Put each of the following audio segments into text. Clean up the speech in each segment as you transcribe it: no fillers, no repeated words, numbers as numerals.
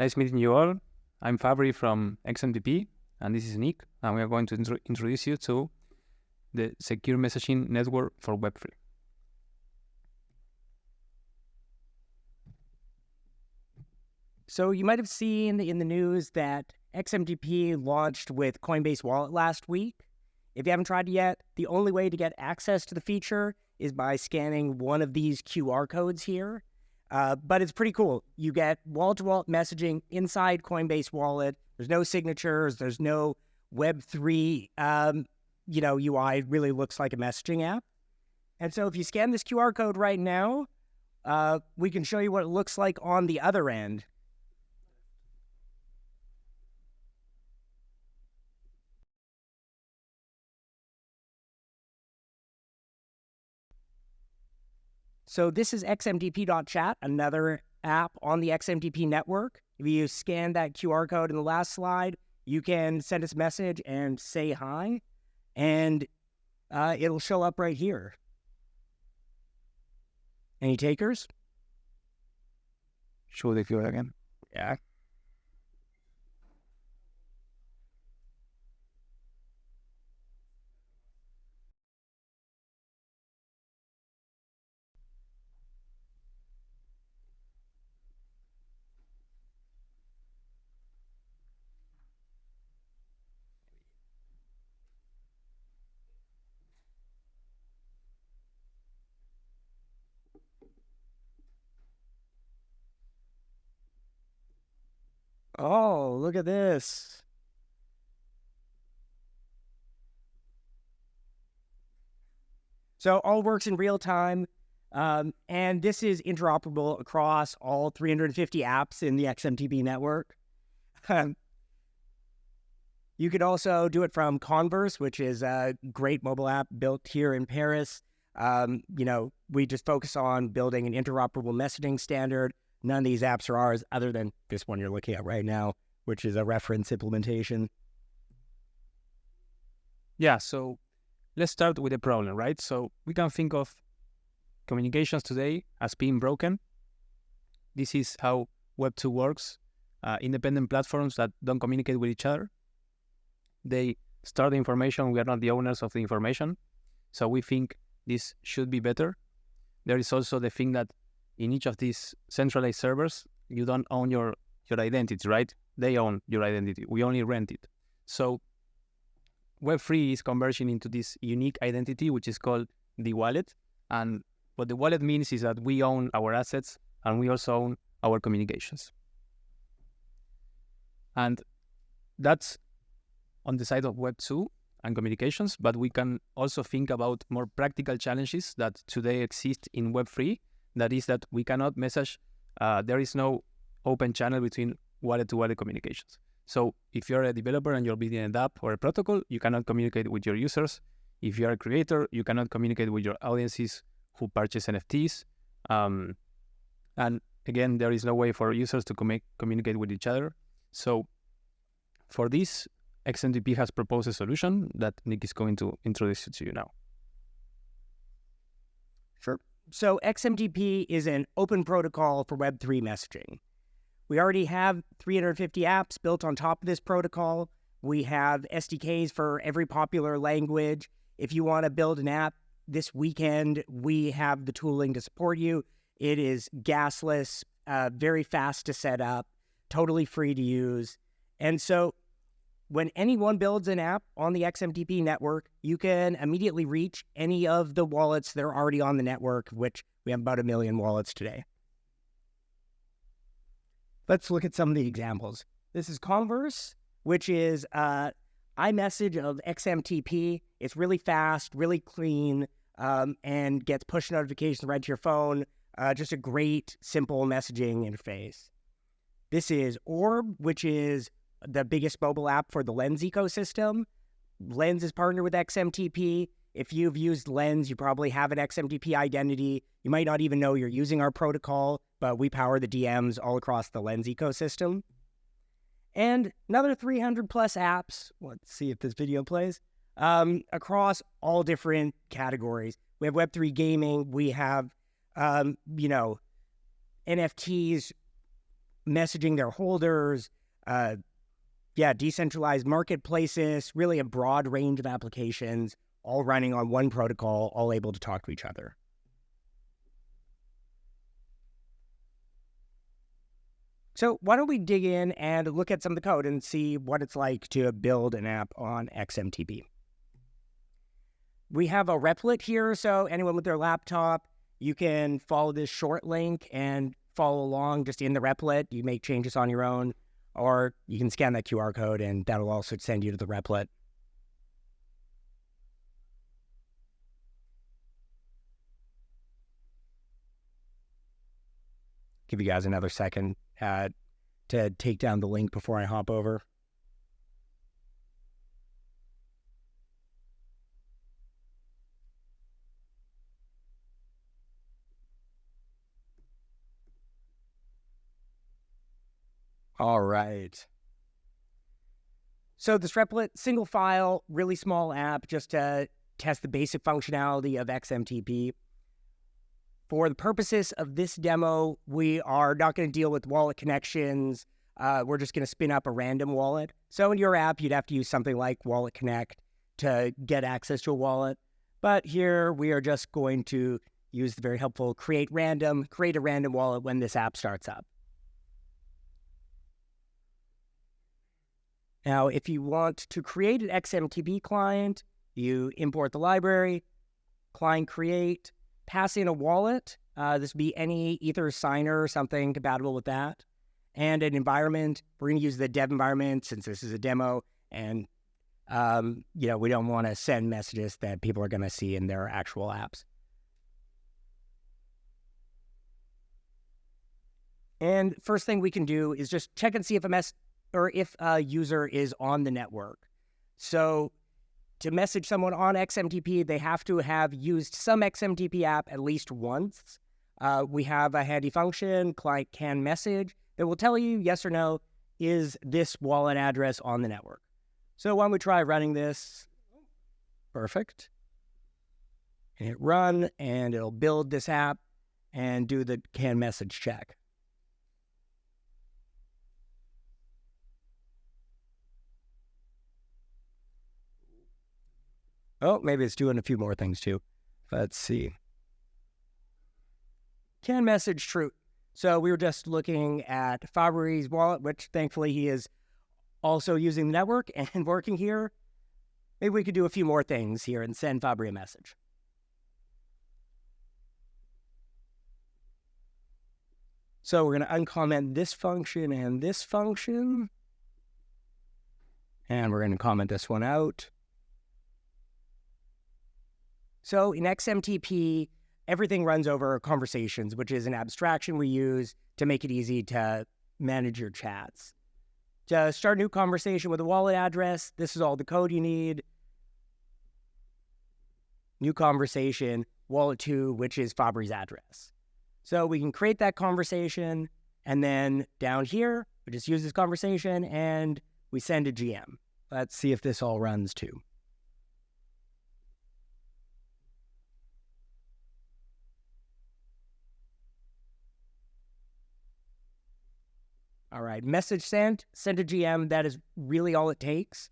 Nice meeting you all. I'm Fabri from XMTP, and this is Nick, and we are going to introduce you to the secure messaging network for web3. So you might have seen in the news that XMTP launched with Coinbase Wallet last week. If you haven't tried it yet, the only way to get access to the feature is by scanning one of these QR codes here. But it's pretty cool. You get wall-to-wall messaging inside Coinbase Wallet. There's no signatures. There's no web3 UI. It really looks like a messaging app. And so if you scan this QR code right now, we can show you what it looks like on the other end. So this is XMTP.chat, another app on the XMTP network. If you scan that QR code in the last slide, you can send us a message and say hi, and it'll show up right here. Any takers? Show the QR again. Yeah. Oh, look at this. So all works in real time, and this is interoperable across all 350 apps in the XMTP network. You could also do it from Converse, which is a great mobile app built here in Paris. We just focus on building an interoperable messaging standard. None of these apps are ours other than this one you're looking at right now, which is a reference implementation. Yeah, so let's start with the problem, right? So we can think of communications today as being broken. This is how Web2 works. Independent platforms that don't communicate with each other. They store the information. We are not the owners of the information. So we think this should be better. There is also the thing that in each of these centralized servers, you don't own your identity, right? They own your identity. We only rent it. So Web3 is converging into this unique identity, which is called the wallet. And what the wallet means is that we own our assets and we also own our communications. And that's on the side of Web2 and communications, but we can also think about more practical challenges that today exist in Web3. That is that we cannot message, there is no open channel between wallet-to-wallet communications. So if you're a developer and you're building an app or a protocol, you cannot communicate with your users. If you're a creator, you cannot communicate with your audiences who purchase NFTs. And again, there is no way for users to communicate with each other. So for this, XMTP has proposed a solution that Nick is going to introduce to you now. Sure. So XMTP is an open protocol for Web3 messaging. We already have 350 apps built on top of this protocol. We have SDKs for every popular language. If you want to build an app this weekend, we have the tooling to support you. It is gasless, very fast to set up, totally free to use. And so when anyone builds an app on the XMTP network, you can immediately reach any of the wallets that are already on the network, which we have about 1 million wallets today. Let's look at some of the examples. This is Converse, which is iMessage of XMTP. It's really fast, really clean, and gets push notifications right to your phone. Just a great, simple messaging interface. This is Orb, which is the biggest mobile app for the Lens ecosystem. Lens is partnered with XMTP. If you've used Lens, you probably have an XMTP identity. You might not even know you're using our protocol, but we power the DMs all across the Lens ecosystem. And another 300 plus apps, let's see if this video plays, across all different categories. We have Web3 gaming, we have, NFTs, messaging their holders, decentralized marketplaces, really a broad range of applications, all running on one protocol, all able to talk to each other. So why don't we dig in and look at some of the code and see what it's like to build an app on XMTP. We have a replit here, so anyone with their laptop, you can follow this short link and follow along just in the replit. You make changes on your own, or you can scan that QR code and that'll also send you to the replit. Give you guys another second to take down the link before I hop over. All right. So this replit, single file, really small app, just to test the basic functionality of XMTP. For the purposes of this demo, we are not going to deal with wallet connections. We're just going to spin up a random wallet. So in your app, you'd have to use something like Wallet Connect to get access to a wallet. But here we are just going to use the very helpful create a random wallet when this app starts up. Now, if you want to create an XMTP client, you import the library, client create, pass in a wallet. This would be any Ether signer or something compatible with that. And an environment. We're going to use the dev environment since this is a demo. And, we don't want to send messages that people are going to see in their actual apps. And first thing we can do is just check and see if if a user is on the network. So to message someone on XMTP, they have to have used some XMTP app at least once. We have a handy function, client can message, that will tell you yes or no, is this wallet address on the network? So why don't we try running this? Perfect. And hit run, and it'll build this app and do the can message check. Oh, maybe it's doing a few more things too. Let's see. Can message true. So we were just looking at Fabri's wallet, which thankfully he is also using the network and working here. Maybe we could do a few more things here and send Fabri a message. So we're going to uncomment this function and this function. And we're going to comment this one out. So in XMTP, everything runs over conversations, which is an abstraction we use to make it easy to manage your chats. To start a new conversation with a wallet address, this is all the code you need. New conversation, wallet 2, which is Fabri's address. So we can create that conversation, and then down here, we just use this conversation, and we send a GM. Let's see if this all runs too. All right, message sent, send a GM. That is really all it takes.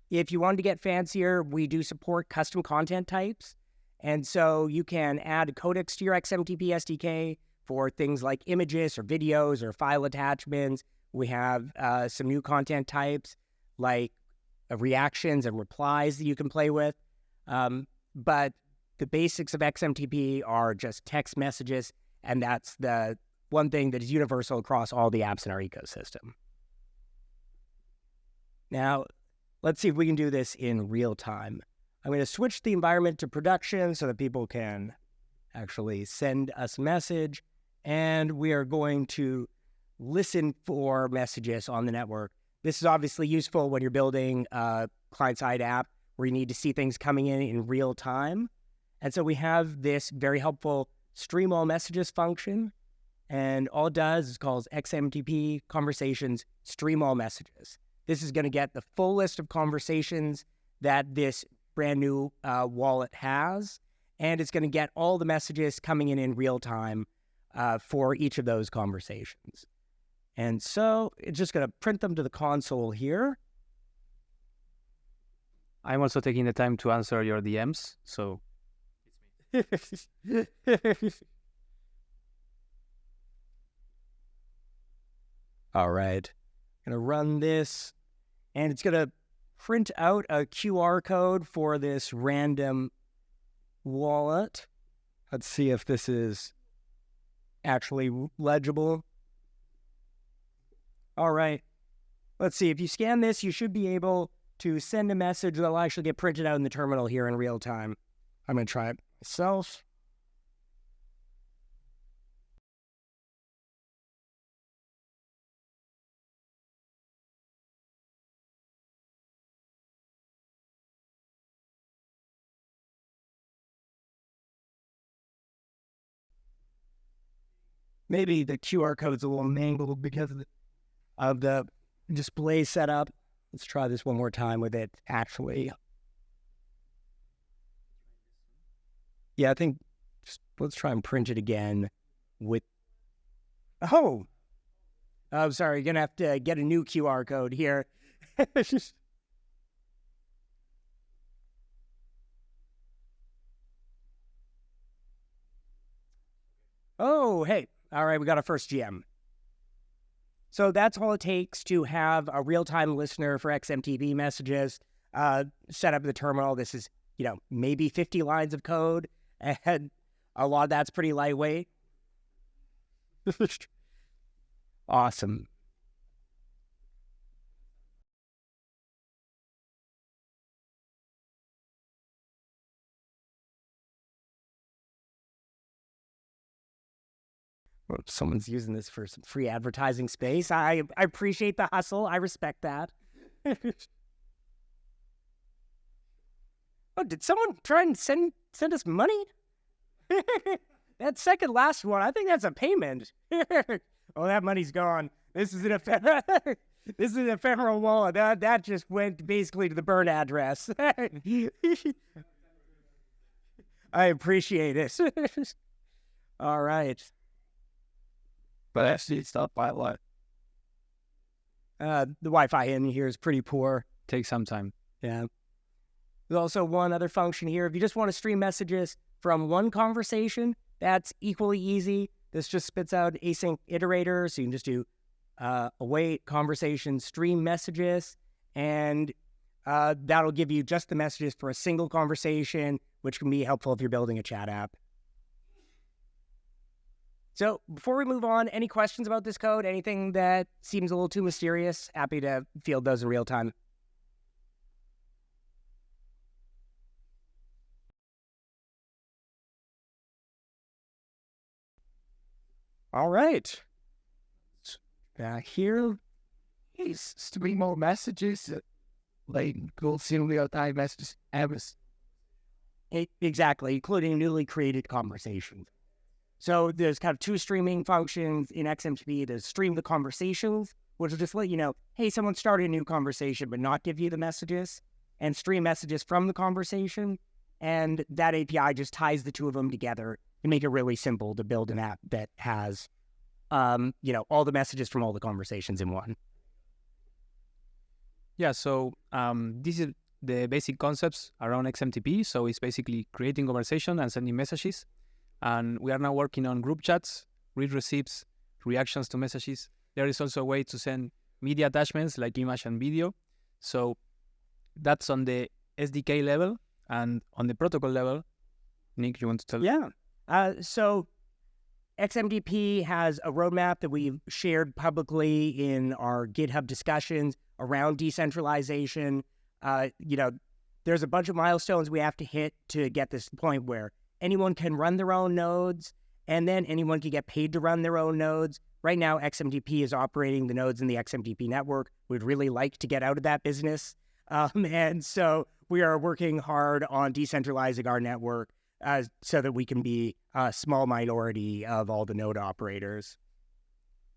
If you wanted to get fancier, we do support custom content types. And so you can add codecs to your XMTP SDK for things like images or videos or file attachments. We have some new content types like reactions and replies that you can play with. But the basics of XMTP are just text messages, and that's the one thing that is universal across all the apps in our ecosystem. Now, let's see if we can do this in real time. I'm going to switch the environment to production so that people can actually send us a message, and we are going to listen for messages on the network. This is obviously useful when you're building a client-side app where you need to see things coming in real time. And so we have this very helpful stream all messages function. And all it does is calls XMTP conversations stream all messages. This is going to get the full list of conversations that this brand new wallet has, and it's going to get all the messages coming in real time for each of those conversations. And so it's just going to print them to the console here. I'm also taking the time to answer your DMs, so All right. I'm going to run this, and it's going to print out a QR code for this random wallet. Let's see if this is actually legible. All right. Let's see. If you scan this, you should be able to send a message that'll actually get printed out in the terminal here in real time. I'm going to try it myself. Maybe the QR code's a little mangled because of the display setup. Let's try this one more time with it actually. Yeah, I think let's try and print it again with... Oh! I'm sorry, you're going to have to get a new QR code here. Oh, hey. All right, we got our first GM. So that's all it takes to have a real-time listener for XMTP messages set up in the terminal. This is, maybe 50 lines of code, and a lot of that's pretty lightweight. Awesome. Someone's using this for some free advertising space. I appreciate the hustle. I respect that. Oh, did someone try and send us money? That second last one, I think that's a payment. Oh, that money's gone. This is an ephemeral wallet. That just went basically to the burn address. I appreciate it. All right. But actually, it's not by a lot. The Wi-Fi in here is pretty poor. take some time. Yeah. There's also one other function here. If you just want to stream messages from one conversation, that's equally easy. This just spits out async iterators. So you can just do await, conversation, stream messages, and that'll give you just the messages for a single conversation, which can be helpful if you're building a chat app. So before we move on, any questions about this code? Anything that seems a little too mysterious? Happy to field those in real time. All right. Back here. It's 3 more messages. Like, go see real time messages. Exactly, including newly created conversations. So there's kind of 2 streaming functions in XMTP. There's stream the conversations, which will just let you know, hey, someone started a new conversation, but not give you the messages, and stream messages from the conversation. And that API just ties the 2 of them together to make it really simple to build an app that has, all the messages from all the conversations in one. Yeah, so this is the basic concepts around XMTP. So it's basically creating conversation and sending messages. And we are now working on group chats, read receipts, reactions to messages. There is also a way to send media attachments like image and video. So that's on the SDK level. And on the protocol level, Nick, you want to tell? Yeah. So XMTP has a roadmap that we've shared publicly in our GitHub discussions around decentralization. There's a bunch of milestones we have to hit to get this point where anyone can run their own nodes, and then anyone can get paid to run their own nodes. Right now, XMTP is operating the nodes in the XMTP network. We'd really like to get out of that business. And so we are working hard on decentralizing our network so that we can be a small minority of all the node operators.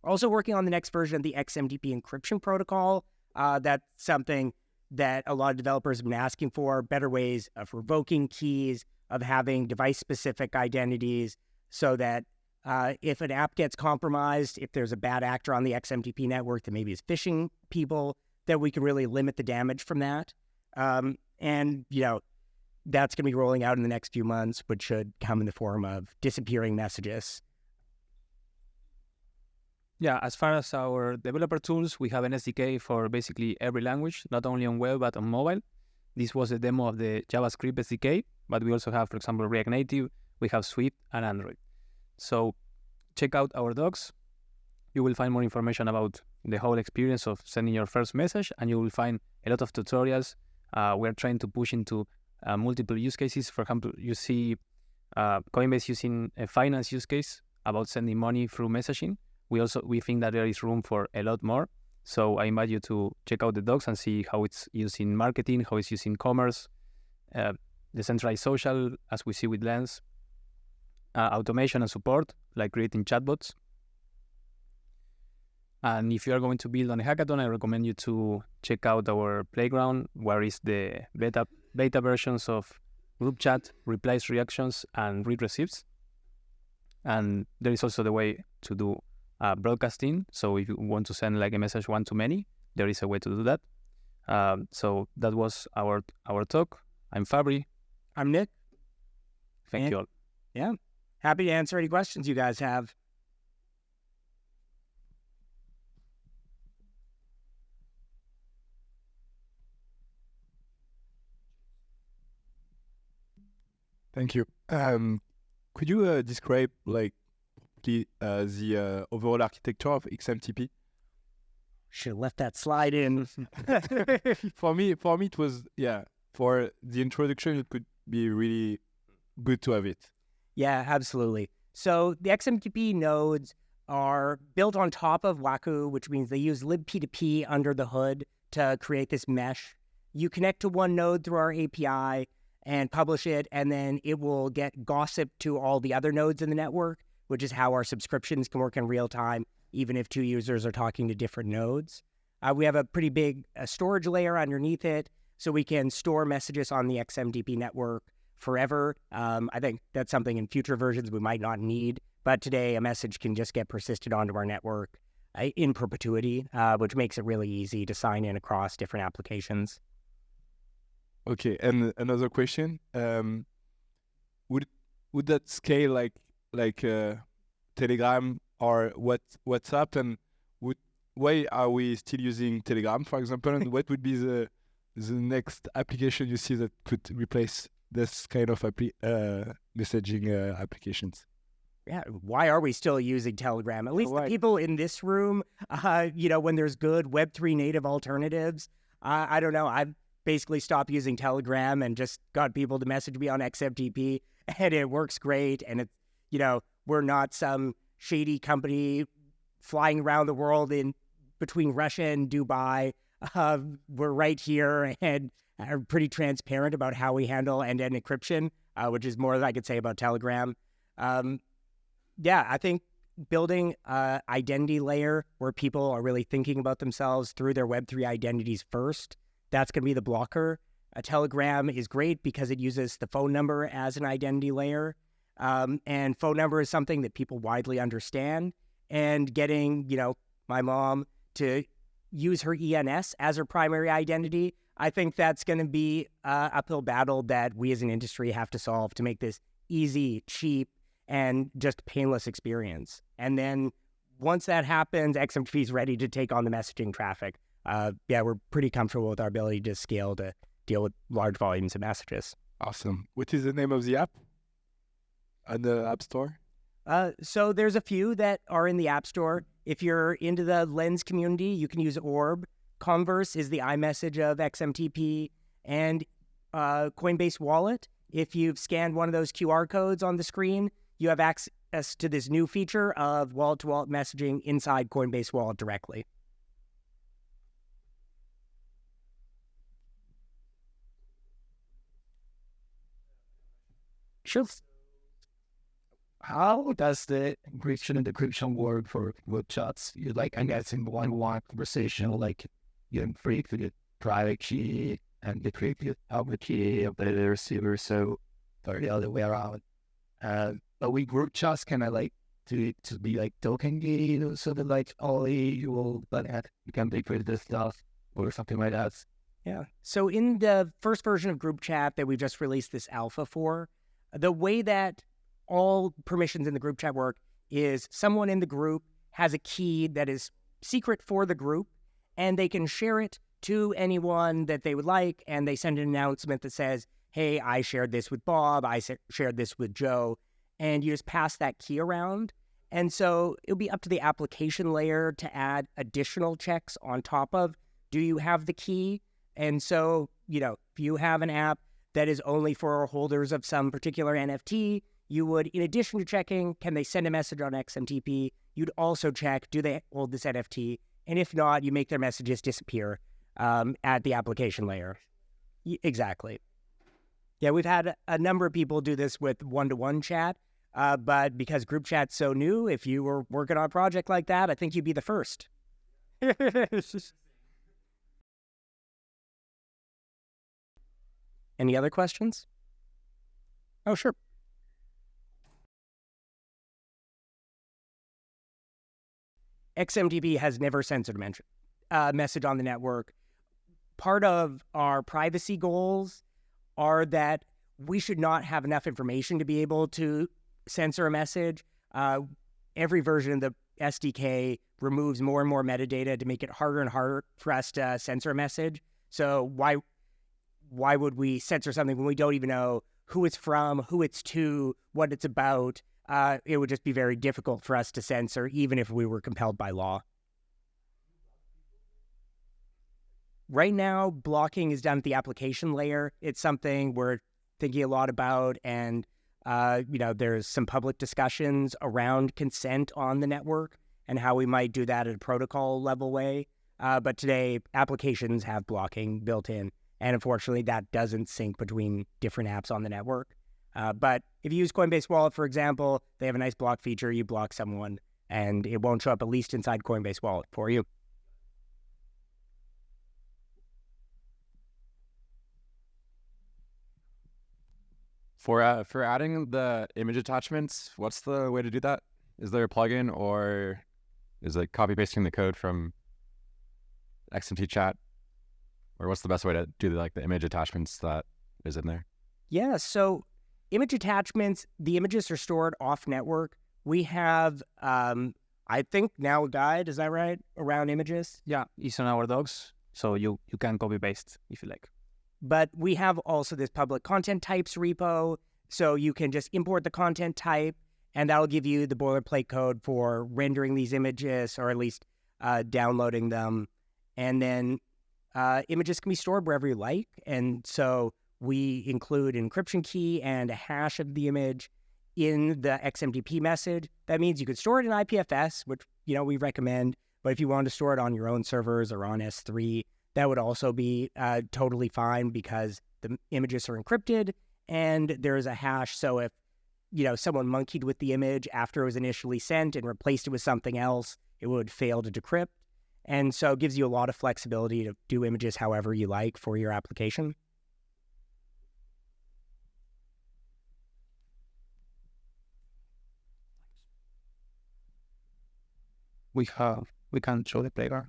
Also working on the next version of the XMTP encryption protocol. That's something that a lot of developers have been asking for, better ways of revoking keys, of having device-specific identities so that If an app gets compromised, if there's a bad actor on the XMTP network that maybe is phishing people, that we can really limit the damage from that. And, that's going to be rolling out in the next few months, which should come in the form of disappearing messages. Yeah, as far as our developer tools, we have an SDK for basically every language, not only on web, but on mobile. This was a demo of the JavaScript SDK, but we also have, for example, React Native, we have Swift and Android. So check out our docs. You will find more information about the whole experience of sending your first message, and you will find a lot of tutorials. We're trying to push into multiple use cases. For example, you see Coinbase using a finance use case about sending money through messaging. We think that there is room for a lot more. So I invite you to check out the docs and see how it's used in marketing, how it's used in commerce, decentralized social, as we see with Lens, automation and support, like creating chatbots. And if you are going to build on a hackathon, I recommend you to check out our playground, where is the beta versions of group chat, replies, reactions, and read receipts. And there is also the way to do broadcasting. So if you want to send like a message one-to-many, there is a way to do that. So that was our talk. I'm Fabri. I'm Nick. Thank you all. Yeah. Happy to answer any questions you guys have. Thank you. Could you describe like the overall architecture of XMTP? Should have left that slide in. For me, it was, for the introduction, it could be really good to have it. Yeah, absolutely. So the XMTP nodes are built on top of Waku, which means they use libp2p under the hood to create this mesh. You connect to one node through our API and publish it, and then it will get gossip to all the other nodes in the network, which is how our subscriptions can work in real time, even if two users are talking to different nodes. We have a pretty big storage layer underneath it, so we can store messages on the XMTP network forever. I think that's something in future versions we might not need, but today a message can just get persisted onto our network in perpetuity, which makes it really easy to sign in across different applications. Okay, and another question: would that scale like Telegram or WhatsApp? And why are we still using Telegram, for example? And what would be the next application you see that could replace this kind of messaging applications? Yeah, why are we still using Telegram? At least the people in this room, when there's good Web3 native alternatives, I don't know. I've basically stopped using Telegram and just got people to message me on XMTP, and it works great. And it's, we're not some shady company flying around the world in between Russia and Dubai. We're right here and are pretty transparent about how we handle end-to-end encryption, which is more than I could say about Telegram. I think building an identity layer where people are really thinking about themselves through their Web3 identities first, that's going to be the blocker. A Telegram is great because it uses the phone number as an identity layer. And phone number is something that people widely understand. And getting, my mom to use her ENS as her primary identity, I think that's going to be an uphill battle that we as an industry have to solve to make this easy, cheap, and just painless experience. And then once that happens, XMTP is ready to take on the messaging traffic. We're pretty comfortable with our ability to scale to deal with large volumes of messages. Awesome. What is the name of the app on the App Store? So there's a few that are in the App Store. If you're into the Lens community, you can use Orb. Converse is the iMessage of XMTP, and Coinbase Wallet. If you've scanned one of those QR codes on the screen, you have access to this new feature of wallet-to-wallet messaging inside Coinbase Wallet directly. Sure. How does the encryption and decryption work for web chats? I'm guessing one-on-one conversation, you encrypt the private key and decrypt the public key of the receiver, or the other way around. But with group chats, can I to be like token gated or something like only you will you can pay for this stuff or something like that. Yeah. So in the first version of group chat that we just released this alpha for, the way that all permissions in the group chat work is someone in the group has a key that is secret for the group, and they can share it to anyone that they would like, and they send an announcement that says, hey, I shared this with Bob, I shared this with Joe, and you just pass that key around. And so it'll be up to the application layer to add additional checks on top of, do you have the key? And so, if you have an app that is only for holders of some particular NFT, you would, in addition to checking, can they send a message on XMTP, you'd also check, do they hold this NFT? And if not, you make their messages disappear at the application layer. Exactly. Yeah, we've had a number of people do this with one-to-one chat, but because group chat's so new, if you were working on a project like that, I think you'd be the first. Any other questions? Oh, sure. XMTP has never censored a message on the network. Part of our privacy goals are that we should not have enough information to be able to censor a message. Every version of the SDK removes more and more metadata to make it harder and harder for us to censor a message. So why would we censor something when we don't even know who it's from, who it's to, what it's about? It would just be very difficult for us to censor, even if we were compelled by law. Right now, blocking is done at the application layer. It's something we're thinking a lot about, and there's some public discussions around consent on the network and how we might do that at a protocol level way. But today, applications have blocking built in, and unfortunately, that doesn't sync between different apps on the network. But if you use Coinbase Wallet, for example, they have a nice block feature. You block someone, and it won't show up, at least inside Coinbase Wallet, for you. For adding the image attachments, what's the way to do that? Is there a plugin, or is it copy pasting the code from XMT chat, or what's the best way to do the image attachments that is in there? Yeah, so image attachments, the images are stored off network. We have, I think now a guide, is that right, around images? Yeah, it's on our docs, so you can copy paste if you like. But we have also this public content types repo, so you can just import the content type, and that'll give you the boilerplate code for rendering these images, or at least downloading them. And then images can be stored wherever you like, and so we include an encryption key and a hash of the image in the XMTP message. That means you could store it in IPFS, which we recommend, but if you want to store it on your own servers or on S3, that would also be totally fine, because the images are encrypted and there is a hash. So if someone monkeyed with the image after it was initially sent and replaced it with something else, it would fail to decrypt. And so it gives you a lot of flexibility to do images however you like for your application. We can show the playground.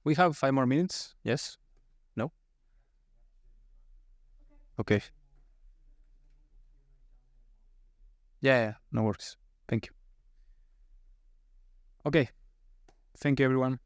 We have 5 more minutes. Yes? No? Okay. Yeah, no worries. Thank you. Okay. Thank you, everyone.